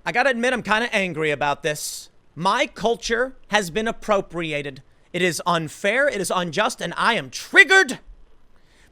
I gotta admit, I'm kind of angry about this. My culture has been appropriated. It is unfair, it is unjust, and I am triggered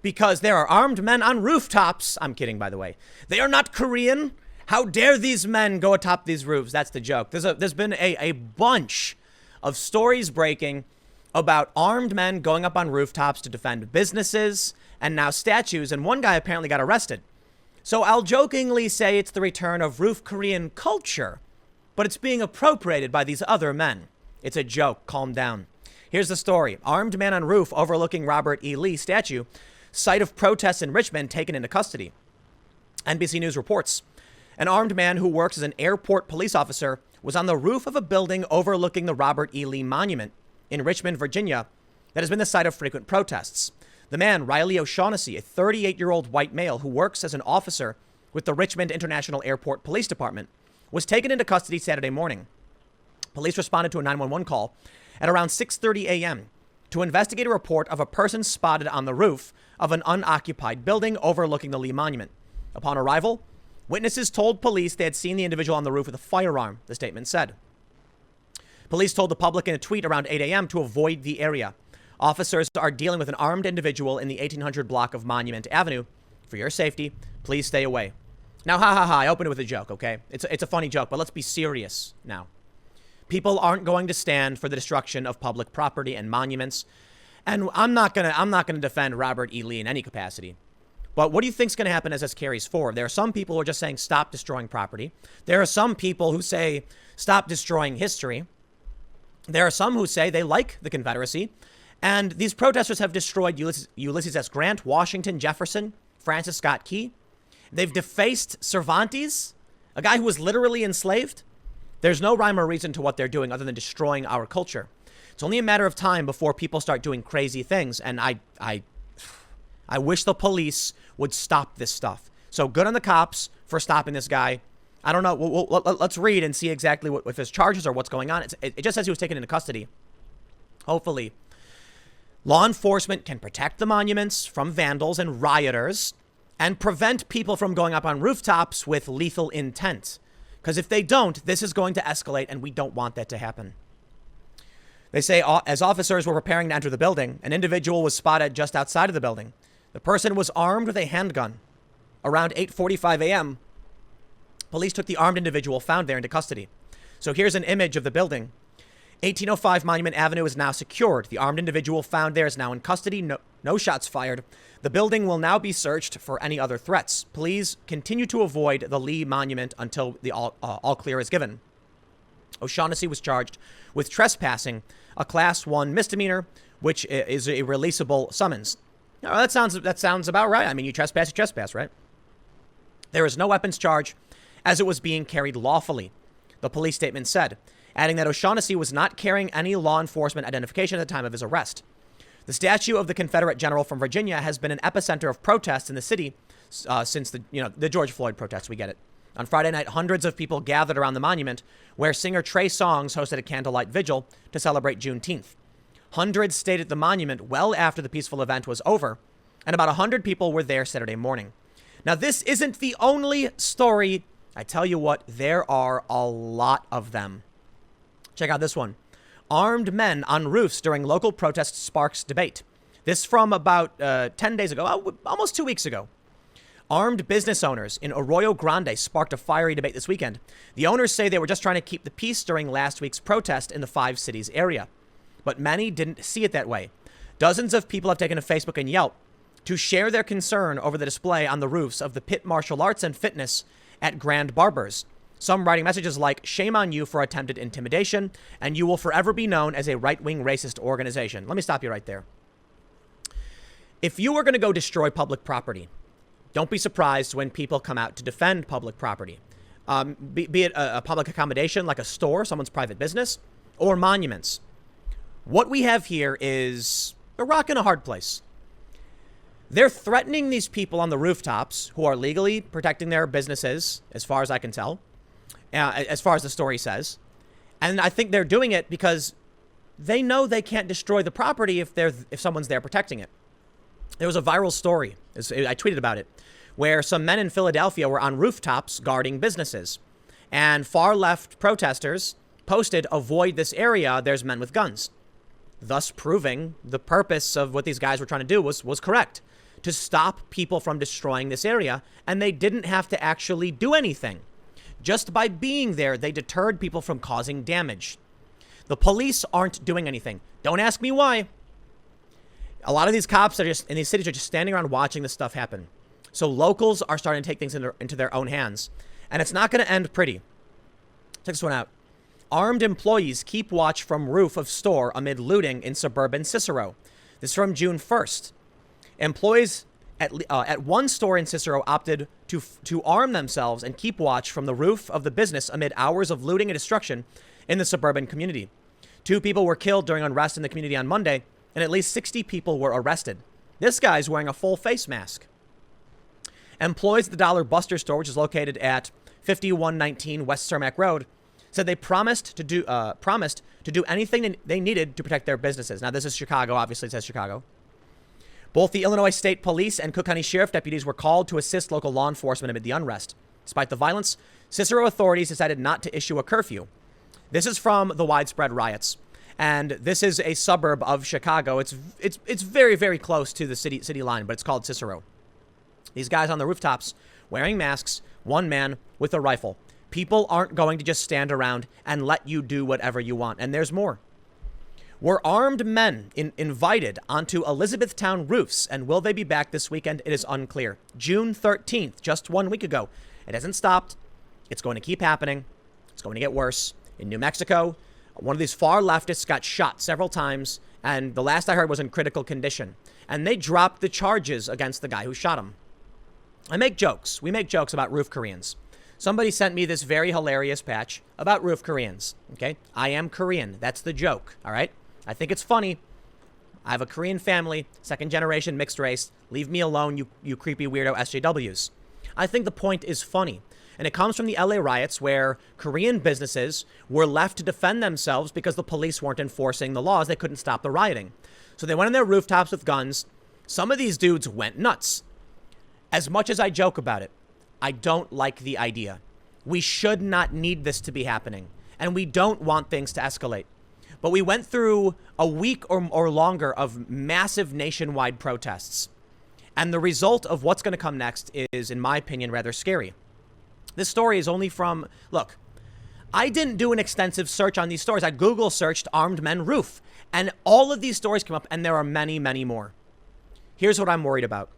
because there are armed men on rooftops. I'm kidding, by the way. They are not Korean. How dare these men go atop these roofs? That's the joke. There's been a bunch of stories breaking about armed men going up on rooftops to defend businesses and now statues, and one guy apparently got arrested. So I'll jokingly say it's the return of roof Korean culture, but it's being appropriated by these other men. It's a joke. Calm down. Here's the story. Armed man on roof overlooking Robert E. Lee statue. Site of protests in Richmond taken into custody. NBC News reports. An armed man who works as an airport police officer was on the roof of a building overlooking the Robert E. Lee Monument in Richmond, Virginia, that has been the site of frequent protests. The man, Riley O'Shaughnessy, a 38-year-old white male who works as an officer with the Richmond International Airport Police Department, was taken into custody Saturday morning. Police responded to a 911 call at around 6:30 a.m. to investigate a report of a person spotted on the roof of an unoccupied building overlooking the Lee Monument. Upon arrival, witnesses told police they had seen the individual on the roof with a firearm, the statement said. Police told the public in a tweet around 8 a.m. to avoid the area. Officers are dealing with an armed individual in the 1800 block of Monument Avenue. For your safety, please stay away. Now, I opened it with a joke, okay? It's a funny joke, but let's be serious now. People aren't going to stand for the destruction of public property and monuments. And I'm not gonna defend Robert E. Lee in any capacity. But what do you think is going to happen as this carries forward? There are some people who are just saying stop destroying property. There are some people who say stop destroying history. There are some who say they like the Confederacy. And these protesters have destroyed Ulysses S. Grant, Washington, Jefferson, Francis Scott Key. They've defaced Cervantes, a guy who was literally enslaved. There's no rhyme or reason to what they're doing other than destroying our culture. It's only a matter of time before people start doing crazy things. And I wish the police would stop this stuff. So good on the cops for stopping this guy. I don't know. Let's read and see exactly what if his charges or what's going on. It just says he was taken into custody. Hopefully, law enforcement can protect the monuments from vandals and rioters and prevent people from going up on rooftops with lethal intent. Because if they don't, this is going to escalate, and we don't want that to happen. They say as officers were preparing to enter the building, an individual was spotted just outside of the building. The person was armed with a handgun. Around 8:45 a.m., police took the armed individual found there into custody. So here's an image of the building. 1805 Monument Avenue is now secured. The armed individual found there is now in custody. No shots fired. The building will now be searched for any other threats. Please continue to avoid the Lee Monument until the all clear is given. O'Shaughnessy was charged with trespassing, a Class 1 misdemeanor, which is a releasable summons. Now, that sounds about right. I mean, you trespass, right? There is no weapons charge, as it was being carried lawfully, the police statement said, adding that O'Shaughnessy was not carrying any law enforcement identification at the time of his arrest. The statue of the Confederate general from Virginia has been an epicenter of protests in the city since the George Floyd protests. We get it. On Friday night, hundreds of people gathered around the monument, where singer Trey Songz hosted a candlelight vigil to celebrate Juneteenth. Hundreds stayed at the monument well after the peaceful event was over, and about 100 people were there Saturday morning. Now, this isn't the only story. I tell you what, there are a lot of them. Check out this one. Armed men on roofs during local protest sparks debate. This from about 10 days ago, almost 2 weeks ago. Armed business owners in Arroyo Grande sparked a fiery debate this weekend. The owners say they were just trying to keep the peace during last week's protest in the Five Cities area. But many didn't see it that way. Dozens of people have taken to Facebook and Yelp to share their concern over the display on the roofs of the Pitt Martial Arts and Fitness at Grand Barbers. Some writing messages like, "Shame on you for attempted intimidation, and you will forever be known as a right-wing racist organization." Let me stop you right there. If you are going to go destroy public property, don't be surprised when people come out to defend public property, be it a public accommodation like a store, someone's private business, or monuments. What we have here is a rock and a hard place. They're threatening these people on the rooftops who are legally protecting their businesses, as far as I can tell, as far as the story says. And I think they're doing it because they know they can't destroy the property if someone's there protecting it. There was a viral story, I tweeted about it, where some men in Philadelphia were on rooftops guarding businesses. And far left protesters posted, "Avoid this area, there's men with guns." Thus proving the purpose of what these guys were trying to do was correct, to stop people from destroying this area. And they didn't have to actually do anything. Just by being there, they deterred people from causing damage. The police aren't doing anything. Don't ask me why. A lot of these cops are just in these cities are just standing around watching this stuff happen. So locals are starting to take things into their own hands. And it's not going to end pretty. Check this one out. Armed employees keep watch from roof of store amid looting in suburban Cicero. This is from June 1st. Employees at one store in Cicero opted to arm themselves and keep watch from the roof of the business amid hours of looting and destruction in the suburban community. 2 people were killed during unrest in the community on Monday, and at least 60 people were arrested. This guy's wearing a full face mask. Employees at the Dollar Buster store, which is located at 5119 West Cermak Road, said they promised to do anything they needed to protect their businesses. Now, this is Chicago. Obviously, it says Chicago. Both the Illinois State Police and Cook County Sheriff deputies were called to assist local law enforcement amid the unrest. Despite the violence, Cicero authorities decided not to issue a curfew. This is from the widespread riots, and this is a suburb of Chicago. It's very, very close to the city line, but it's called Cicero. These guys on the rooftops wearing masks, one man with a rifle. People aren't going to just stand around and let you do whatever you want. And there's more. Were armed men invited onto Elizabethtown roofs, and will they be back this weekend? It is unclear. June 13th, just 1 week ago. It hasn't stopped. It's going to keep happening. It's going to get worse. In New Mexico, one of these far leftists got shot several times, and the last I heard was in critical condition. And they dropped the charges against the guy who shot him. I make jokes. We make jokes about roof Koreans. Somebody sent me this very hilarious patch about roof Koreans. Okay? I am Korean. That's the joke. All right? I think it's funny. I have a Korean family, second generation mixed race. Leave me alone, you creepy weirdo SJWs. I think the point is funny. And it comes from the LA riots where Korean businesses were left to defend themselves because the police weren't enforcing the laws. They couldn't stop the rioting. So they went on their rooftops with guns. Some of these dudes went nuts. As much as I joke about it, I don't like the idea. We should not need this to be happening. And we don't want things to escalate. But we went through a week or longer of massive nationwide protests. And the result of what's going to come next is, in my opinion, rather scary. This story is only from, look, I didn't do an extensive search on these stories. I Google searched armed men roof. And all of these stories come up, and there are many, many more. Here's what I'm worried about.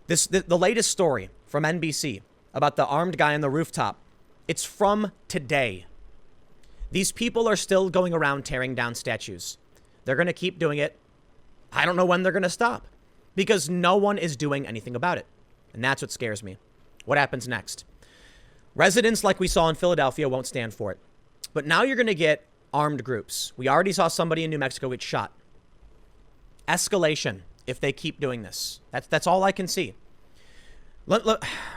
The latest story from NBC about the armed guy on the rooftop. It's from today. These people are still going around tearing down statues. They're going to keep doing it. I don't know when they're going to stop because no one is doing anything about it. And that's what scares me. What happens next? Residents like we saw in Philadelphia won't stand for it. But now you're going to get armed groups. We already saw somebody in New Mexico get shot. Escalation if they keep doing this. That's all I can see.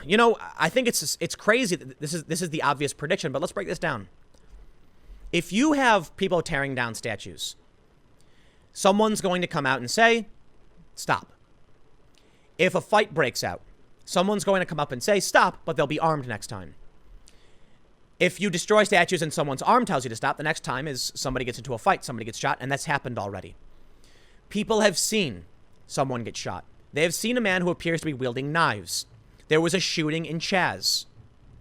You know, I think it's crazy that this is the obvious prediction, but let's break this down. If you have people tearing down statues, someone's going to come out and say, stop. If a fight breaks out, someone's going to come up and say, stop, but they'll be armed next time. If you destroy statues and someone's arm tells you to stop, the next time is somebody gets into a fight, somebody gets shot, and that's happened already. People have seen someone get shot. They have seen a man who appears to be wielding knives. There was a shooting in Chaz.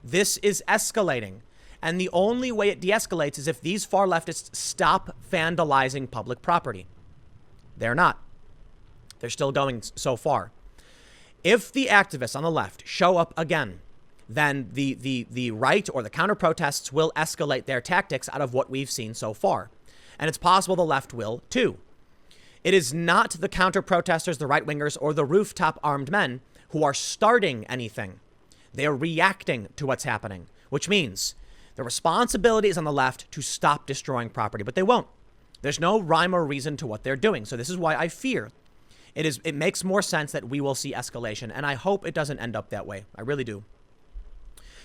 This is escalating. And the only way it de-escalates is if these far leftists stop vandalizing public property. They're not. They're still going so far. If the activists on the left show up again, then the right or the counter protests will escalate their tactics out of what we've seen so far. And it's possible the left will too. It is not the counter protesters, the right wingers, or the rooftop armed men who are starting anything. They are reacting to what's happening, which means the responsibility is on the left to stop destroying property, but they won't. There's no rhyme or reason to what they're doing. So this is why I fear it makes more sense that we will see escalation. And I hope it doesn't end up that way. I really do.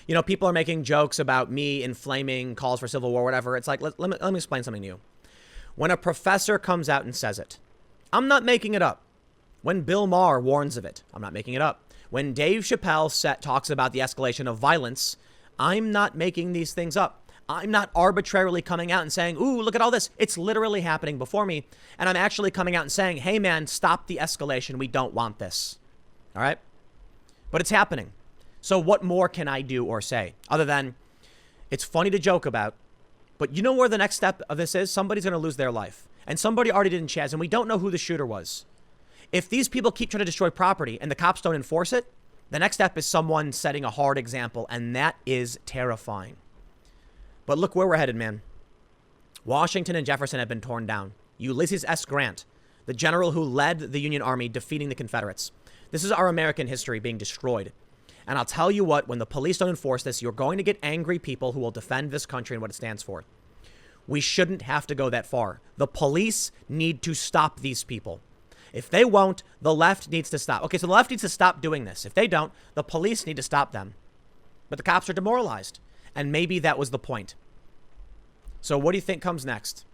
You know, people are making jokes about me inflaming calls for civil war, whatever. It's like, let me explain something to you. When a professor comes out and says it, I'm not making it up. When Bill Maher warns of it, I'm not making it up. When Dave Chappelle talks about the escalation of violence I'm not making these things up. I'm not arbitrarily coming out and saying, ooh, look at all this. It's literally happening before me. And I'm actually coming out and saying, hey, man, stop the escalation. We don't want this. All right? But it's happening. So what more can I do or say other than it's funny to joke about, but you know where the next step of this is? Somebody's going to lose their life. And somebody already did in Chaz, and we don't know who the shooter was. If these people keep trying to destroy property and the cops don't enforce it, the next step is someone setting a hard example, and that is terrifying. But look where we're headed, man. Washington and Jefferson have been torn down. Ulysses S. Grant, the general who led the Union Army defeating the Confederates. This is our American history being destroyed. And I'll tell you what, when the police don't enforce this, you're going to get angry people who will defend this country and what it stands for. We shouldn't have to go that far. The police need to stop these people. If they won't, the left needs to stop. Okay, so the left needs to stop doing this. If they don't, the police need to stop them. But the cops are demoralized. And maybe that was the point. So what do you think comes next?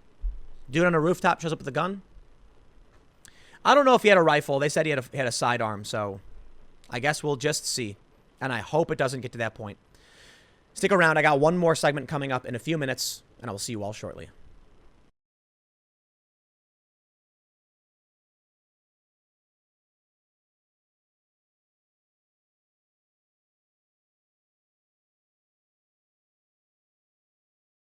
Dude on a rooftop shows up with a gun? I don't know if he had a rifle. They said he had a sidearm, so I guess we'll just see. And I hope it doesn't get to that point. Stick around. I got one more segment coming up in a few minutes, and I will see you all shortly.